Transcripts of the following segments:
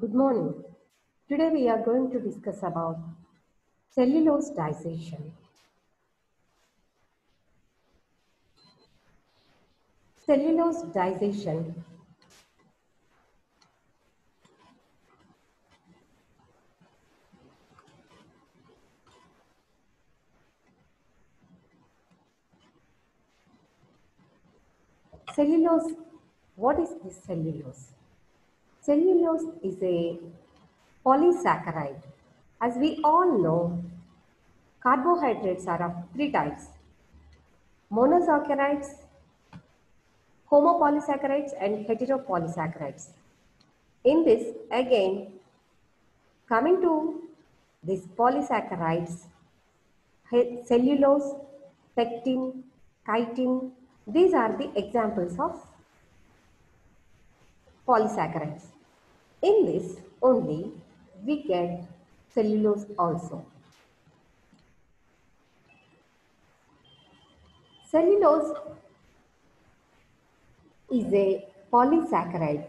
Good morning. Today we are going to discuss about cellulose digestion. Cellulose digestion Cellulose, what is this cellulose? Cellulose is a polysaccharide. As we all know, carbohydrates are of three types: monosaccharides, homopolysaccharides, and heteropolysaccharides. In this, again, coming to these polysaccharides, cellulose, pectin, chitin, these are the examples of polysaccharides. In this only we get cellulose also. Cellulose is a polysaccharide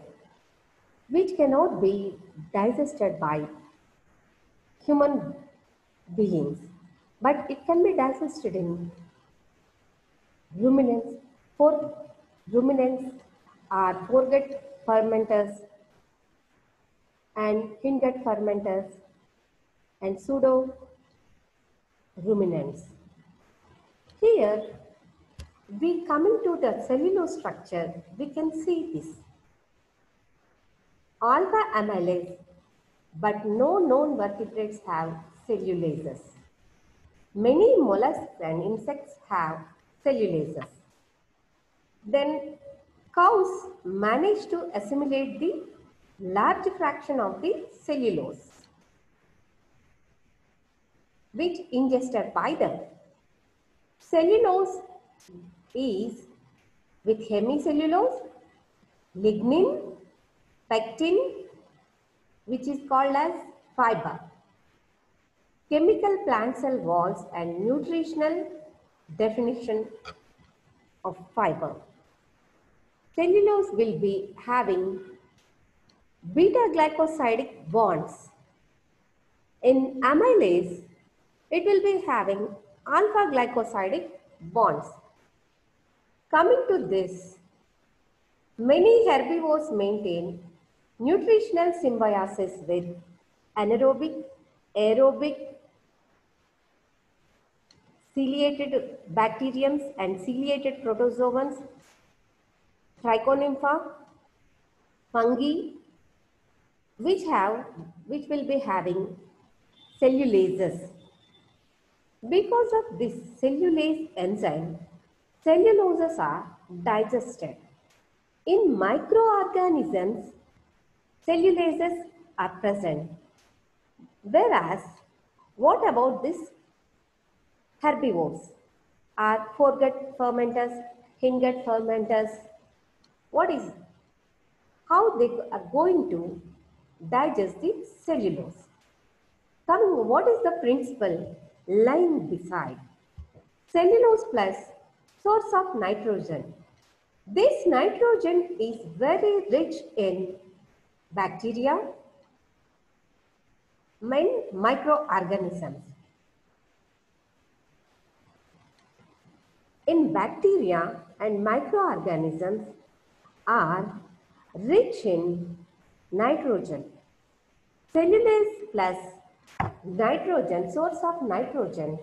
which cannot be digested by human beings, but it can be digested in ruminants. For ruminants are foregut fermenters and hindgut fermenters and pseudo ruminants. Here, we coming to the cellulose structure, we can see this alpha amylase, but no known vertebrates have cellulases. Many mollusks and insects have cellulases. Then cows manage to assimilate the large fraction of the cellulose which ingested by them. Cellulose is with hemicellulose, lignin, pectin, which is called as fiber, chemical plant cell walls, and nutritional definition of fiber. Cellulose will be having beta-glycosidic bonds. In amylase, it will be having alpha-glycosidic bonds. Coming to this, many herbivores maintain nutritional symbiosis with anaerobic, aerobic, ciliated bacteriums and ciliated protozoans, trichonympha, fungi, which will be having cellulases. Because of this cellulase enzyme, celluloses are digested. In microorganisms, cellulases are present. Whereas, what about this herbivores? Are foregut fermenters, hindgut fermenters? What is how they are going to digest the cellulose? Coming, what is the principle lying beside? Cellulose plus source of nitrogen. This nitrogen is very rich in bacteria, many microorganisms. In bacteria and microorganisms are rich in nitrogen. Cellulase plus nitrogen, source of nitrogen,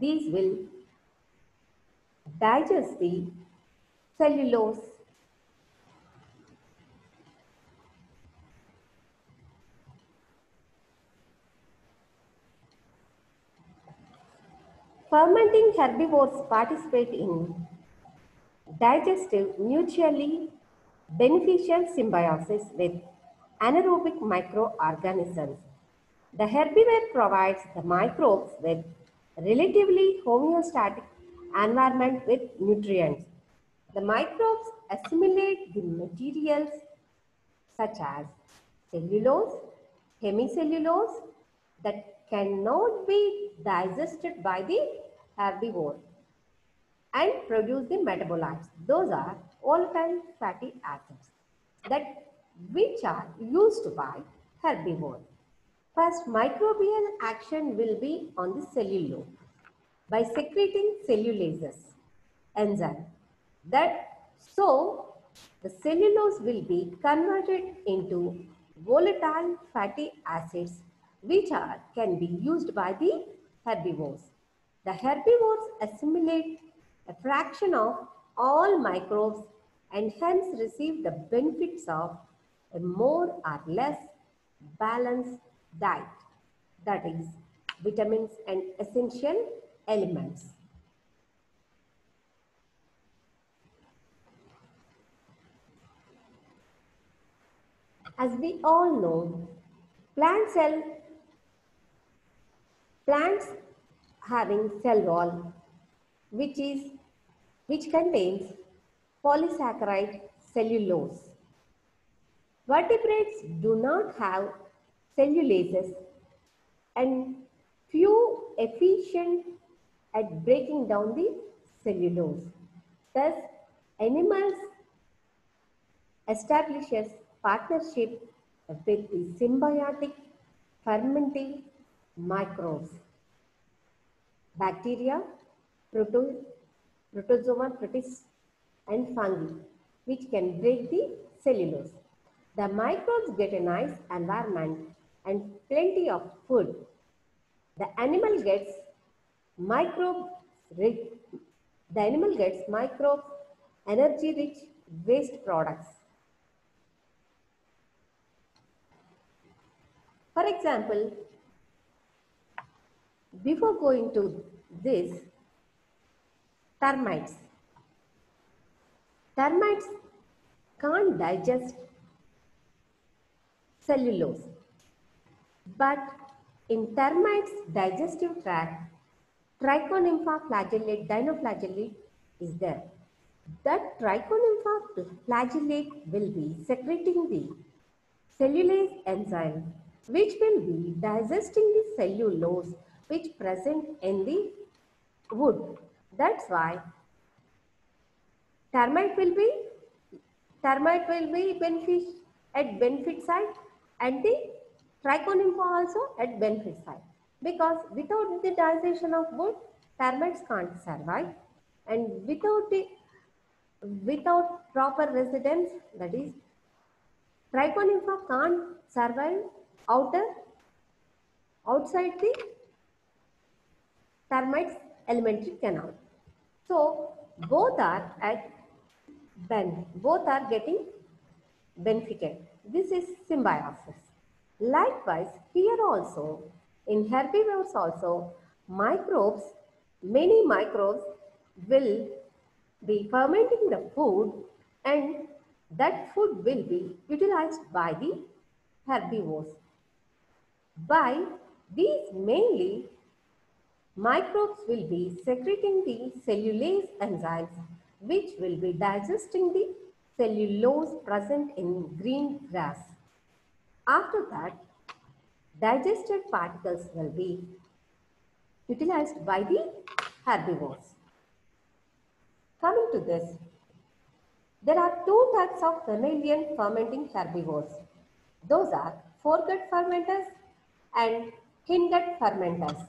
these will digest the cellulose. Fermenting herbivores participate in digestive mutually beneficial symbiosis with anaerobic microorganisms. The herbivore provides the microbes with relatively homeostatic environment with nutrients. The microbes assimilate the materials such as cellulose, hemicellulose that cannot be digested by the herbivore and produce the metabolites. Those are olefin fatty acids that which are used by herbivores. First, microbial action will be on the cellulose by secreting cellulases enzyme. That so the cellulose will be converted into volatile fatty acids which can be used by the herbivores. The herbivores assimilate a fraction of all microbes and hence receive the benefits of a more or less balanced diet, that is, vitamins and essential elements. As we all know, plant cell plants having cell wall which contains polysaccharide cellulose. Vertebrates do not have cellulases and few efficient at breaking down the cellulose. Thus, animals establishes partnership with the symbiotic fermenting microbes, bacteria, proto- protozoa, protists, and fungi, which can break the cellulose. The microbes get a nice environment and plenty of food. The animal gets microbe rich, the animal gets microbe energy rich waste products. For example, before going to this, termites. Termites can't digest cellulose, but in termites' digestive tract, Trichonympha flagellate dinoflagellate is there. That Trichonympha flagellate will be secreting the cellulase enzyme which will be digesting the cellulose which present in the wood. That's why termite will be at benefit side and the trichonympha also at benefit side, because without the digestion of wood termites can't survive, and without proper residence, that is trichonympha can't survive outside the termites elementary canal. So both are at both are getting benefited. This is symbiosis. Likewise, here also, in herbivores also, microbes, many microbes will be fermenting the food and that food will be utilized by the herbivores. By these mainly, microbes will be secreting the cellulase enzymes which will be digesting the cellulose present in green grass. After that, digested particles will be utilized by the herbivores. Coming to this, there are two types of mammalian fermenting herbivores. Those are foregut fermenters and hindgut fermenters.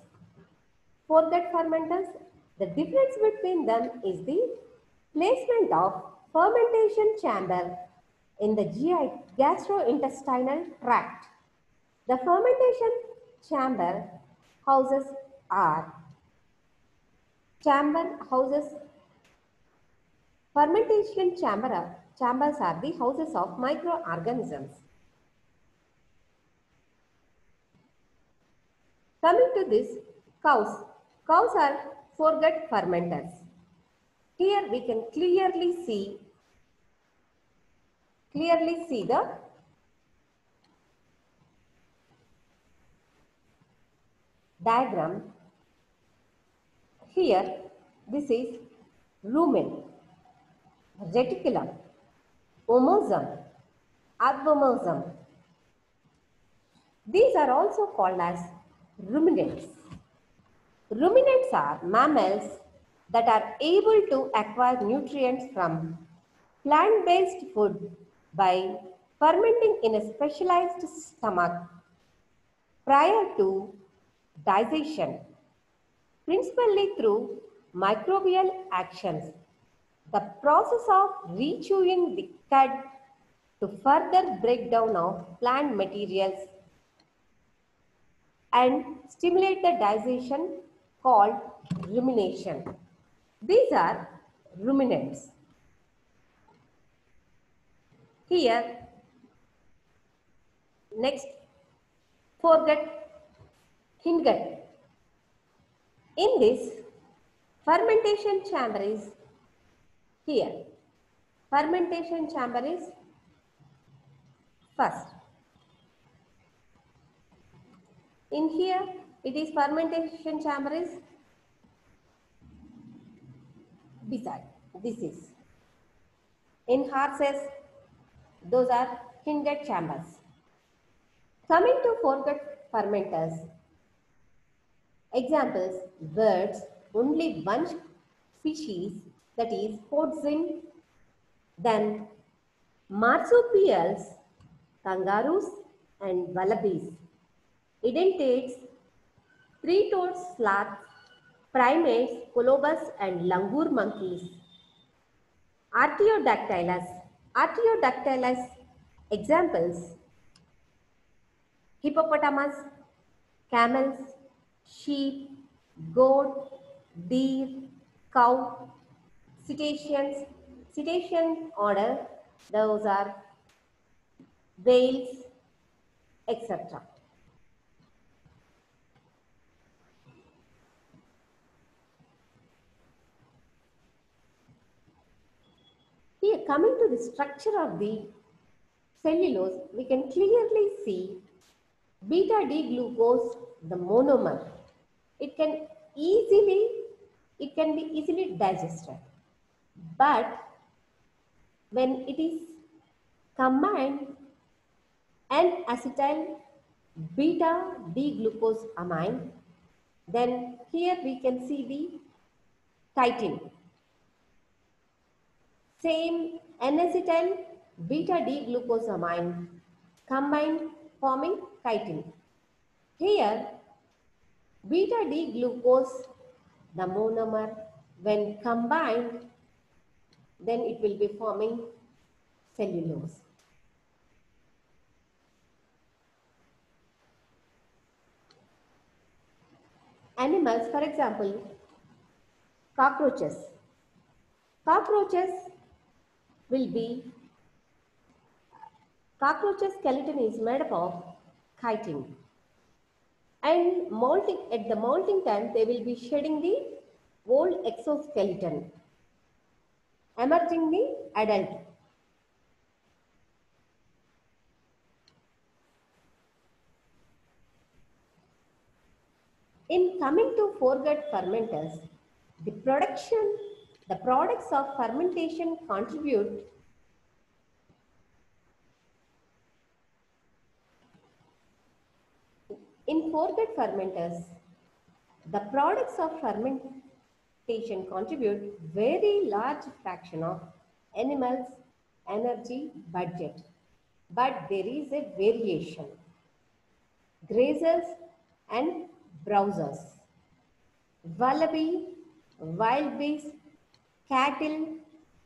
Foregut fermenters, the difference between them is the placement of fermentation chamber in the GI gastrointestinal tract. The fermentation chamber houses are chamber houses fermentation chambers are the houses of microorganisms. Coming to this, cows. Cows are foregut fermenters. Here we can clearly see the diagram. Here this is rumen, reticulum, omosum, albumosum. These are also called as ruminants. Ruminants are mammals that are able to acquire nutrients from plant-based food by fermenting in a specialized stomach prior to digestion, principally through microbial actions. The process of rechewing the cud to further breakdown of plant materials and stimulate the digestion called rumination. These are ruminants. Here, next, foregut, hindgut. In this, fermentation chamber is here. Fermentation chamber is first. In here, it is fermentation chamber is beside. This is. In horses, those are hindgut chambers. Coming to foregut fermenters, examples, birds, only one species, that is porcine, then marsupials, kangaroos and wallabies, edentates, three-toed sloths, primates, colobus and langur monkeys, Artiodactylus. Artiodactylus examples, hippopotamus, camels, sheep, goat, deer, cow, cetaceans. Cetacean order, those are whales, etc. Here, coming to the structure of the cellulose, we can clearly see beta-D-glucose, the monomer. It can be easily digested. But when it is combined N-acetyl beta-D-glucose amine, then here we can see the chitin. Same N-acetyl beta-D-glucosamine combined forming chitin. Here, beta-D-glucose, the monomer, when combined, then it will be forming cellulose. Animals, for example, cockroaches. Cockroaches skeleton is made up of chitin. And at the molting time, they will be shedding the old exoskeleton, emerging the adult. In coming to foregut fermenters, the products of fermentation contribute in foregut fermenters. The products of fermentation contribute very large fraction of animals' energy budget, but there is a variation. Grazers and browsers, wallaby, wild beasts, cattle,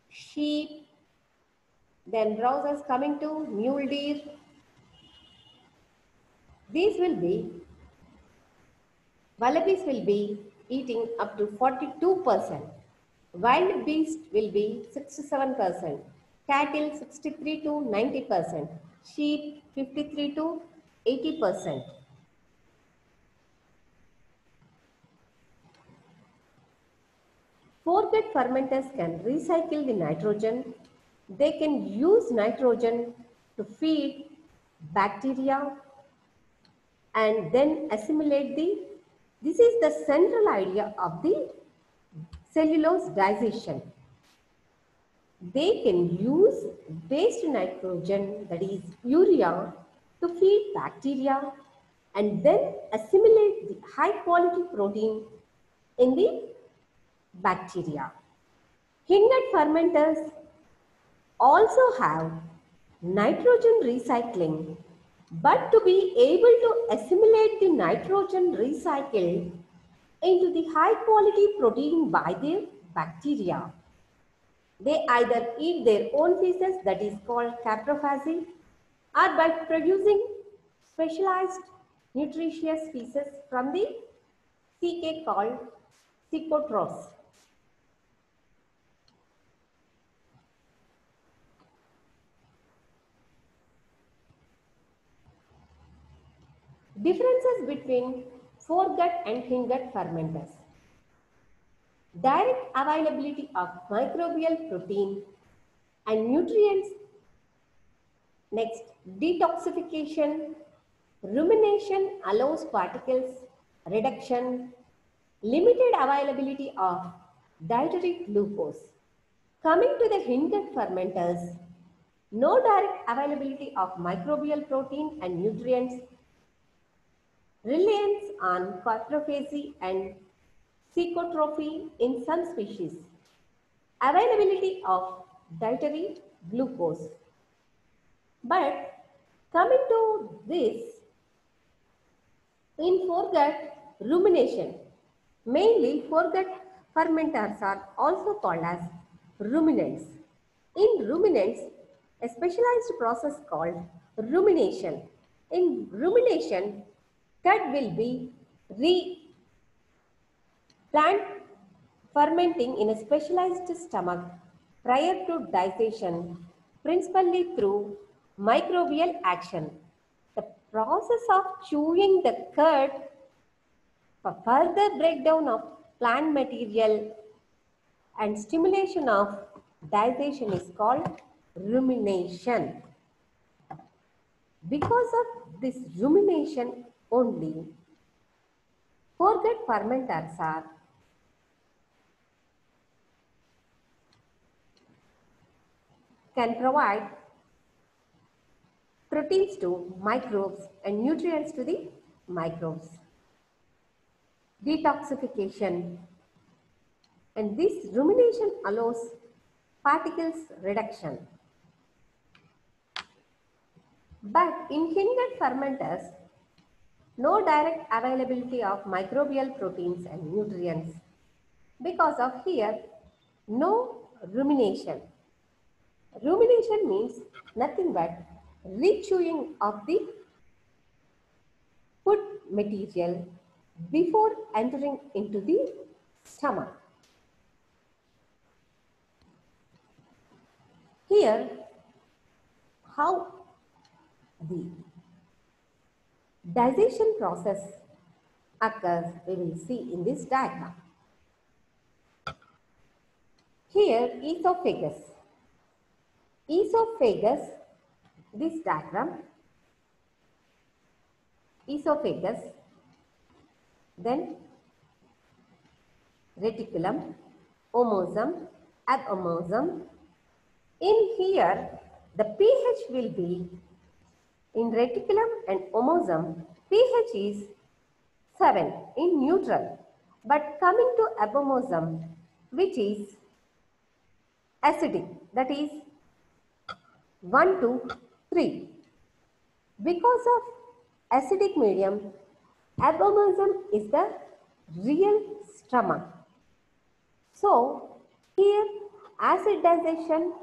sheep, then browsers coming to mule deer. Wallabies will be eating up to 42%. Wild beast will be 67%. Cattle 63 to 90%. Sheep 53 to 80%. Foregut fermenters can recycle the nitrogen. They can use nitrogen to feed bacteria and then assimilate this is the central idea of the cellulose digestion. They can use waste nitrogen, that is urea, to feed bacteria and then assimilate the high quality protein in the bacteria. Hindgut fermenters also have nitrogen recycling, but to be able to assimilate the nitrogen recycled into the high quality protein by the bacteria. They either eat their own feces, that is called caprophagy, or by producing specialized nutritious feces from the CK called Psychotroph. Differences between foregut and hindgut fermenters. Direct availability of microbial protein and nutrients. Next, detoxification. Rumination allows particles reduction. Limited availability of dietary glucose. Coming to the hindgut fermenters, no direct availability of microbial protein and nutrients, reliance on coprophagy and psychotrophy in some species, availability of dietary glucose. But coming to this, in foregut rumination, mainly foregut fermenters are also called as ruminants. In ruminants, a specialized process called rumination. In rumination, gut will be plant fermenting in a specialized stomach prior to digestion, principally through microbial action. The process of chewing the cud for further breakdown of plant material and stimulation of digestion is called rumination. Because of this rumination only, foregut fermenters are can provide proteins to microbes and nutrients to the microbes. Detoxification, and this rumination allows particles reduction. But in hindgut fermenters, no direct availability of microbial proteins and nutrients. Because of here, no rumination. Rumination means nothing but rechewing of the food material before entering into the stomach. Here, how the digestion process occurs, we will see in this diagram. Here, esophagus. Esophagus, this diagram, esophagus, then reticulum, omosum, abomosum. In here, the pH will be, in reticulum and omosum, pH is 7 in neutral. But coming to abomosum, which is acidic, that is 1 to 3. Because of acidic medium, abomosum is the real stomach. So, here acid digestion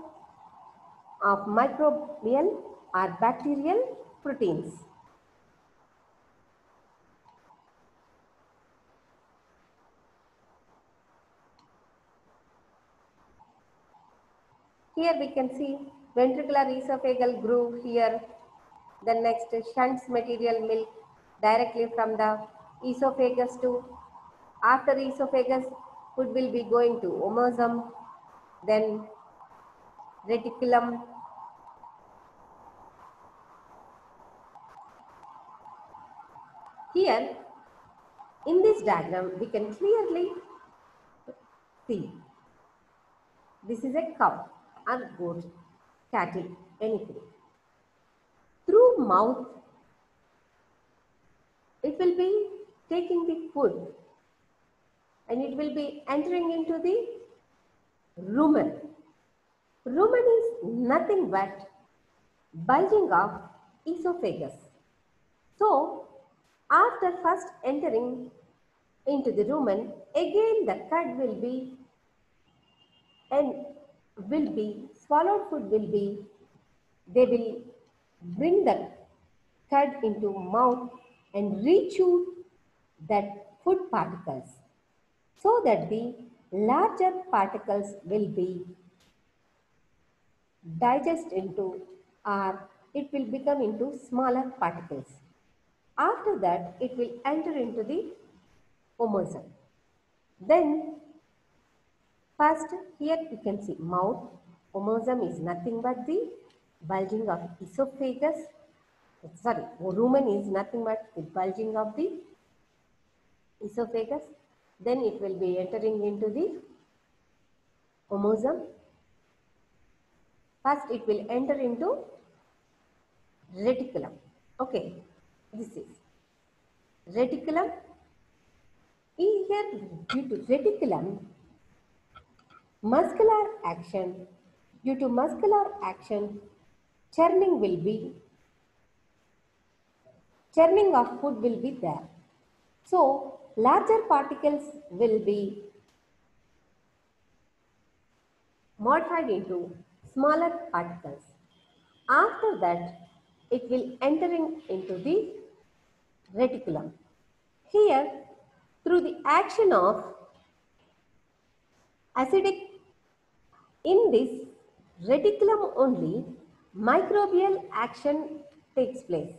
of microbial or bacterial proteins. Here we can see ventricular esophageal groove here. The next shunts material milk directly from the esophagus to, after esophagus, food will be going to omosum, then reticulum. Here, in this diagram, we can clearly see this is a cow or goat, cattle, anything. Through mouth, it will be taking the food and it will be entering into the rumen. Rumen is nothing but bulging of esophagus. So, after first entering into the rumen, again the cud will be swallowed food will be, they will bring the cud into mouth and rechew that food particles so that the larger particles will be digest into, or it will become into smaller particles. After that, it will enter into the omosum. Then, first here you can see mouth. Omosum is nothing but the bulging of esophagus. Sorry, rumen is nothing but the bulging of the esophagus. Then it will be entering into the omosum. First, it will enter into reticulum. Okay, this is reticulum. Here, due to reticulum, muscular action, due to muscular action, churning of food will be there. So, larger particles will be modified into smaller particles. After that, it will entering into the reticulum. Here, through the action of acidic, in this reticulum only, microbial action takes place.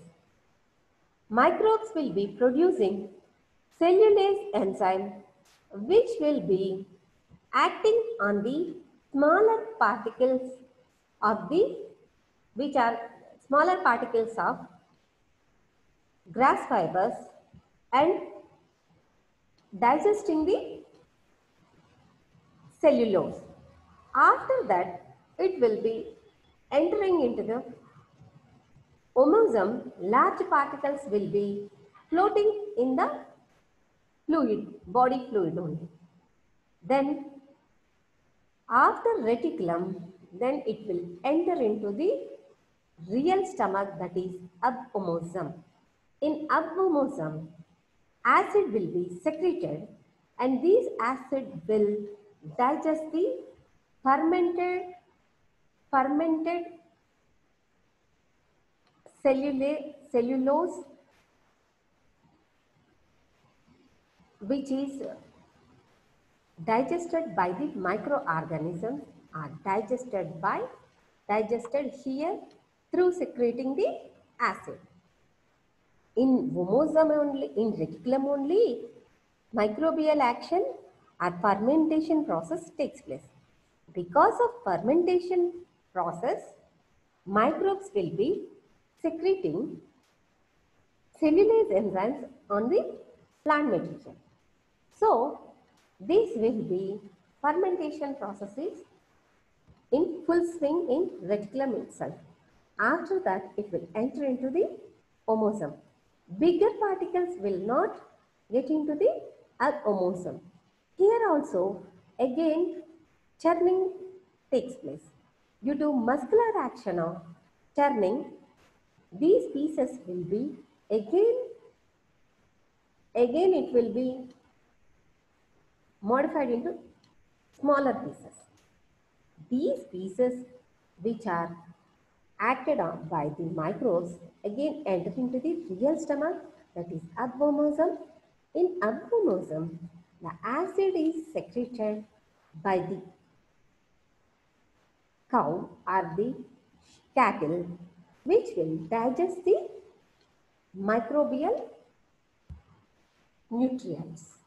Microbes will be producing cellulase enzyme which will be acting on the smaller particles of the, which are smaller particles of grass fibers and digesting the cellulose. After that, it will be entering into the omosum. Large particles will be floating in the fluid, body fluid only. Then after reticulum, then it will enter into the real stomach, that is abomosum. In abomosum, acid will be secreted and these acid will digest the fermented cellulose which is digested by the microorganisms, are digested here through secreting the acid. In omosum only, in reticulum only, microbial action or fermentation process takes place. Because of fermentation process, microbes will be secreting cellulase enzymes on the plant material. So, this will be fermentation processes in full swing in reticulum itself. After that, it will enter into the omosum. Bigger particles will not get into the omosum. Here also, again, churning takes place. Due to muscular action of churning, these pieces will be again it will be modified into smaller pieces. These pieces which are acted on by the microbes again enter into the real stomach, that is abomosum. In abomosum, the acid is secreted by the cow or the cattle which will digest the microbial nutrients.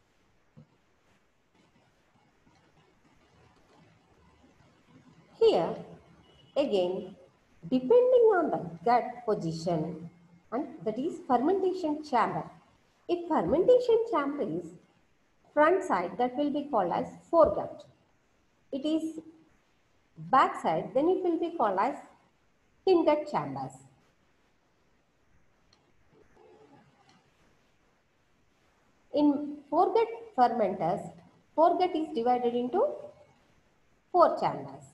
Here again, depending on the gut position, and that is fermentation chamber. If fermentation chamber is front side, that will be called as foregut. It is back side, then it will be called as hindgut chambers. In foregut fermenters, foregut is divided into 4 chambers.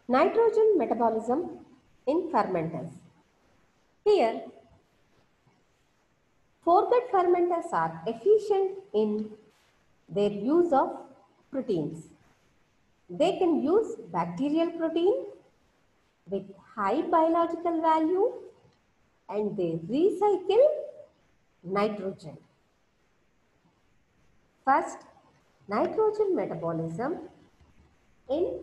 Nitrogen metabolism in fermenters. Here, foregut fermenters are efficient in their use of proteins. They can use bacterial protein with high biological value and they recycle nitrogen. First, nitrogen metabolism in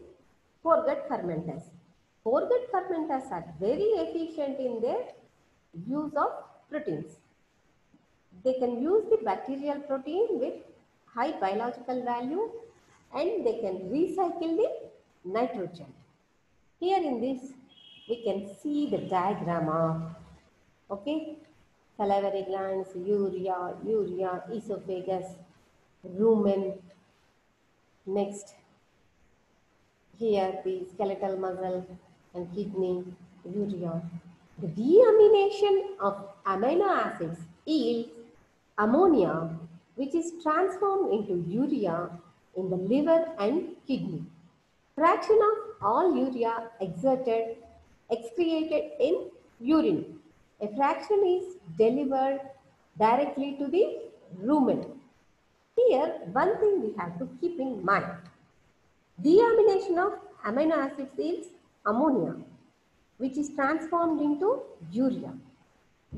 foregut fermenters. Foregut fermenters are very efficient in their use of proteins. They can use the bacterial protein with high biological value and they can recycle the nitrogen. Here in this, we can see the diagram of, salivary glands, urea, esophagus, rumen. Next, here the skeletal muscle and kidney, urea. The deamination of amino acids yields ammonia, which is transformed into urea in the liver and kidney. Fraction of all urea excreted in urine. A fraction is delivered directly to the rumen. Here, one thing we have to keep in mind. Deamination of amino acids yields ammonia, which is transformed into urea.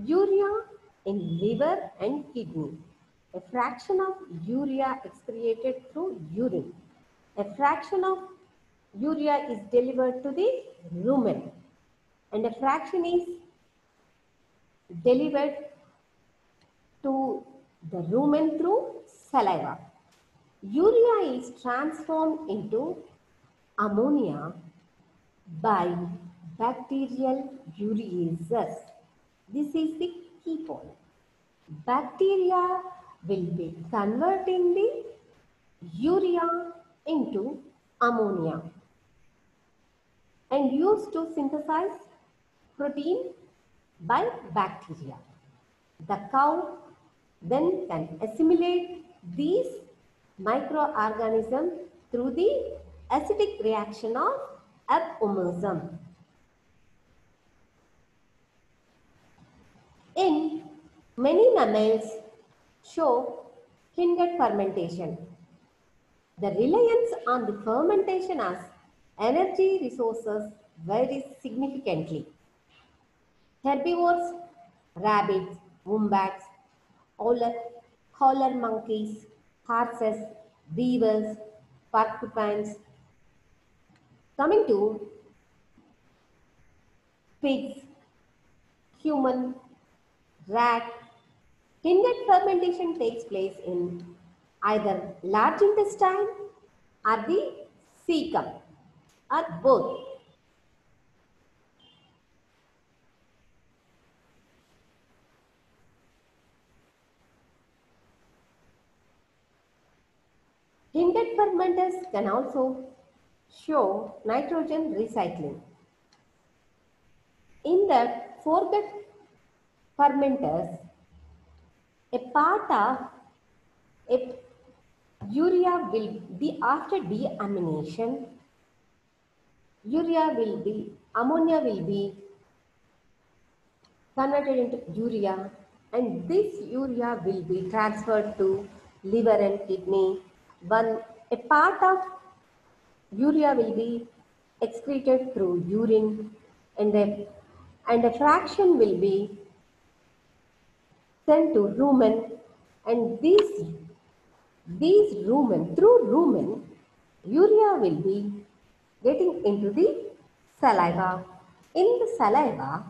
Urea in liver and kidney. A fraction of urea excreted through urine. A fraction of urea is delivered to the rumen and a fraction is delivered to the rumen through saliva. Urea is transformed into ammonia by bacterial ureases. This is the key point. Bacteria will be converting the urea into ammonia and used to synthesize protein by bacteria. The cow then can assimilate these microorganisms through the acidic reaction of apomerism. In many mammals show hindered fermentation. The reliance on the fermentation as energy resources varies significantly. Herbivores, rabbits, wombats, howler monkeys, horses, beavers, porcupines. Coming to pigs, human, rat, hindered fermentation takes place in either large intestine or the cecum or both. Hindered fermenters can also show nitrogen recycling. In the foregut fermenters, a part of a urea will be after deamination, ammonia will be converted into urea and this urea will be transferred to liver and kidney. A part of urea will be excreted through urine and a fraction will be sent to rumen and through rumen, urea will be getting into the saliva. In the saliva,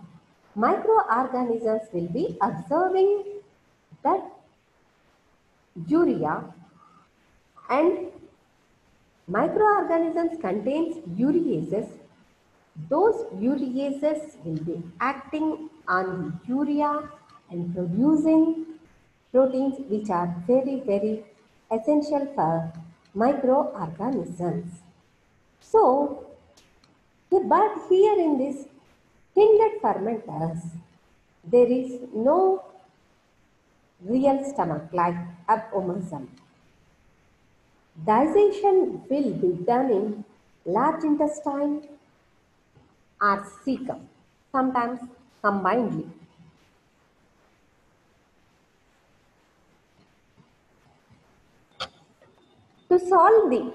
microorganisms will be observing that urea and microorganisms contains ureases. Those ureases will be acting on the urea and producing proteins which are very, very essential for microorganisms. So, but here in this hindered fermenters, there is no real stomach like apomerism. Digestion will be done in large intestine or cecum, sometimes combinedly. To solve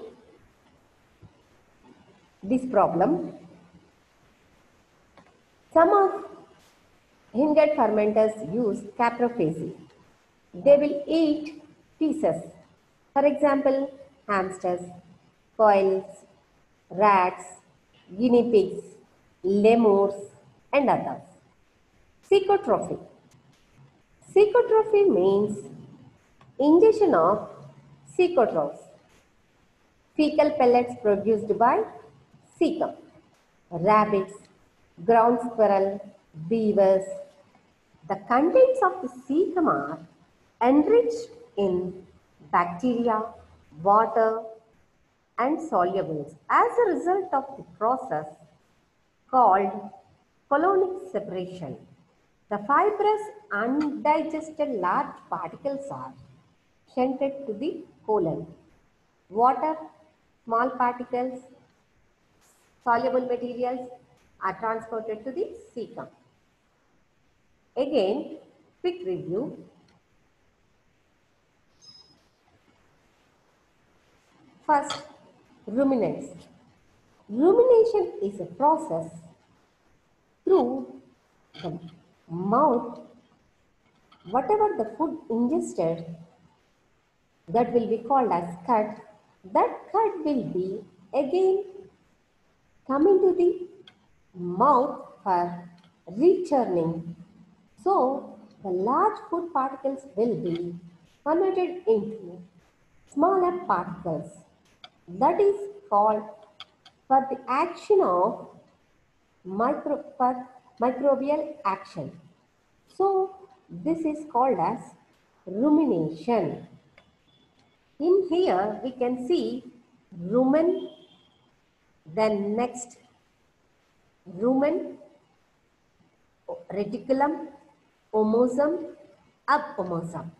this problem, some of hindered fermenters use caprophagy. They will eat pieces. For example, hamsters, quails, rats, guinea pigs, lemurs, and others. Cecotrophy. Cecotrophy means ingestion of cecotrophs, fecal pellets produced by cecum, rabbits, ground squirrel, beavers. The contents of the cecum are enriched in bacteria, water, and solubles as a result of the process called colonic separation. The fibrous undigested large particles are shunted to the colon. Water, small particles, soluble materials are transported to the cecum. Again, quick review. First, ruminants. Rumination is a process through the mouth, whatever the food ingested, that will be called as cud. That cud will be again coming to the mouth for rechurning. So, the large food particles will be converted into smaller particles. That is called for the action of microbial action. So, this is called as rumination. In here, we can see rumen, then next rumen, reticulum, omosum, abomosum.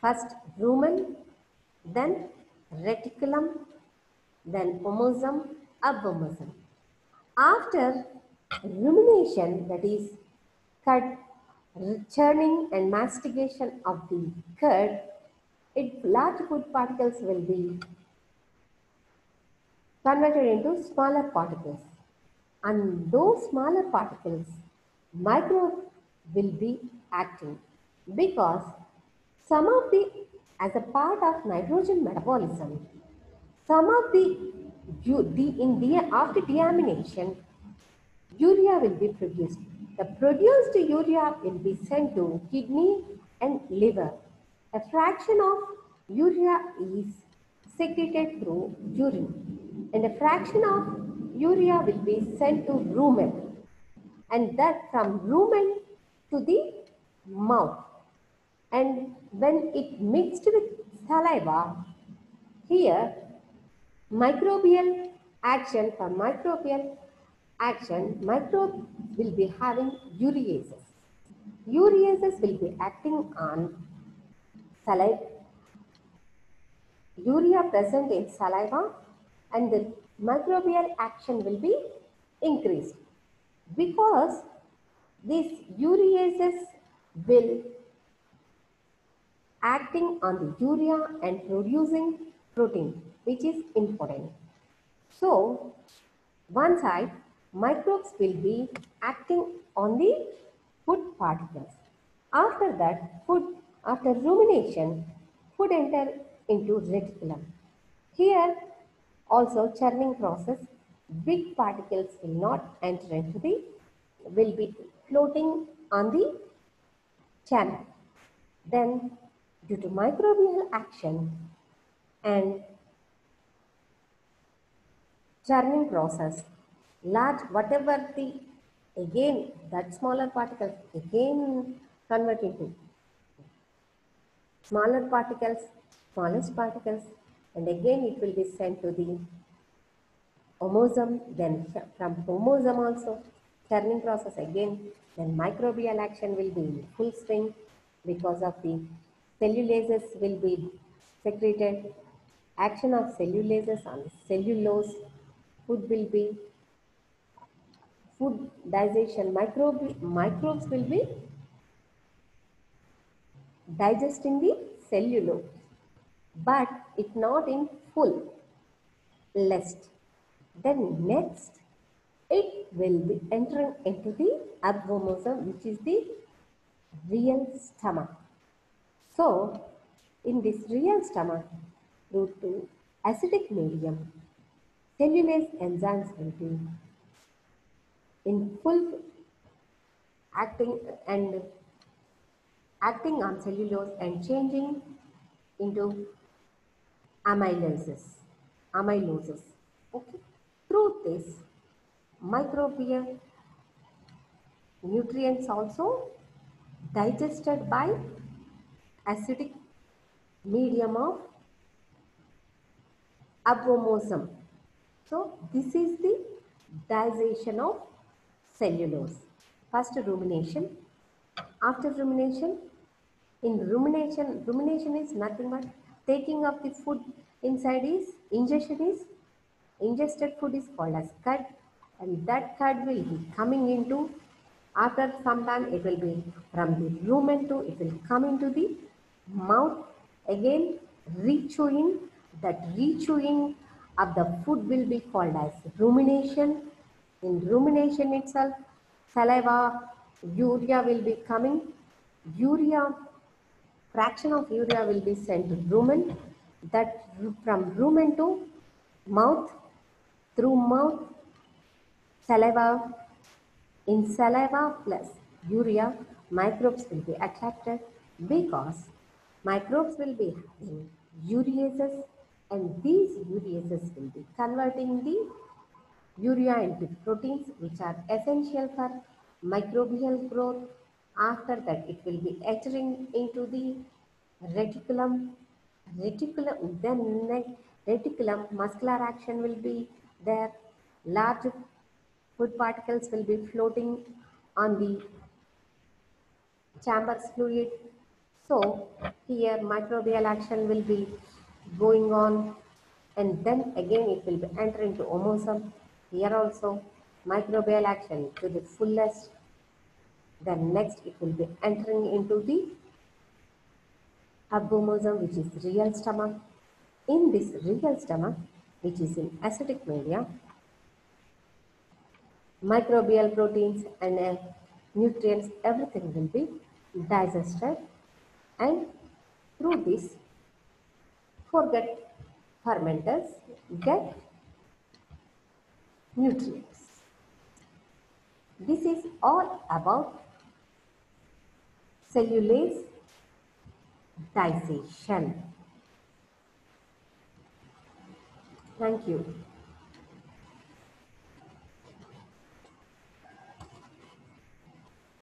First rumen, then reticulum, then omosum, abomosum. After rumination, that is cud, churning and mastication of the cud, large food particles will be converted into smaller particles. And those smaller particles, microbes will be acting because some of the, as a part of nitrogen metabolism, some of after deamination, urea will be produced. The produced urea will be sent to kidney and liver. A fraction of urea is secreted through urine, and a fraction of urea will be sent to rumen, and that from rumen to the mouth. And when it mixed with saliva, here microbial action, for microbial action, microbes will be having ureases. Ureases will be acting on saliva, urea present in saliva, and the microbial action will be increased because these ureases will acting on the urea and producing protein, which is important. So, one side, microbes will be acting on the food particles. After that, after rumination, food enter into reticulum. Here, also churning process, big particles will not enter into will be floating on the channel. Then, due to microbial action and churning process, large whatever the again that smaller particles again convert into smaller particles, smallest particles, and again it will be sent to the homosome, then from homosome also churning process again, then microbial action will be in full swing because of the cellulases will be secreted, action of cellulases on cellulose, food will be food digestion, microbes will be digesting the cellulose, but it not in full list. Then next, it will be entering into the abdomosum, which is the real stomach. So, in this real stomach, due to acidic medium, cellulase enzymes will be in full acting and acting on cellulose and changing into amylosis. Okay. Through this, microbial nutrients also digested by acidic medium of abdomosum. So this is the digestion of cellulose. First rumination. After rumination, rumination is nothing but taking of the food inside is ingested food is called as cud, and that cud will be coming into after some time it will be from the rumen to it will come into the mouth again rechewing. That rechewing of the food will be called as rumination. In rumination itself, saliva, urea will be coming. Urea, fraction of urea will be sent to rumen. That from rumen to mouth, through mouth, saliva. In saliva plus urea, microbes will be attracted because microbes will be having ureases, and these ureases will be converting the urea into proteins which are essential for microbial growth. After that, it will be entering into the reticulum. Reticulum muscular action will be there. Large food particles will be floating on the chambers fluid. So here microbial action will be going on, and then again it will be enter into homosome. Here also microbial action to the fullest. Then next it will be entering into the abdomosum, which is real stomach. In this real stomach, which is in acidic media, microbial proteins and nutrients, everything will be digested, and through this forget fermenters get nutrients. This is all about cellulase digestion. Thank you.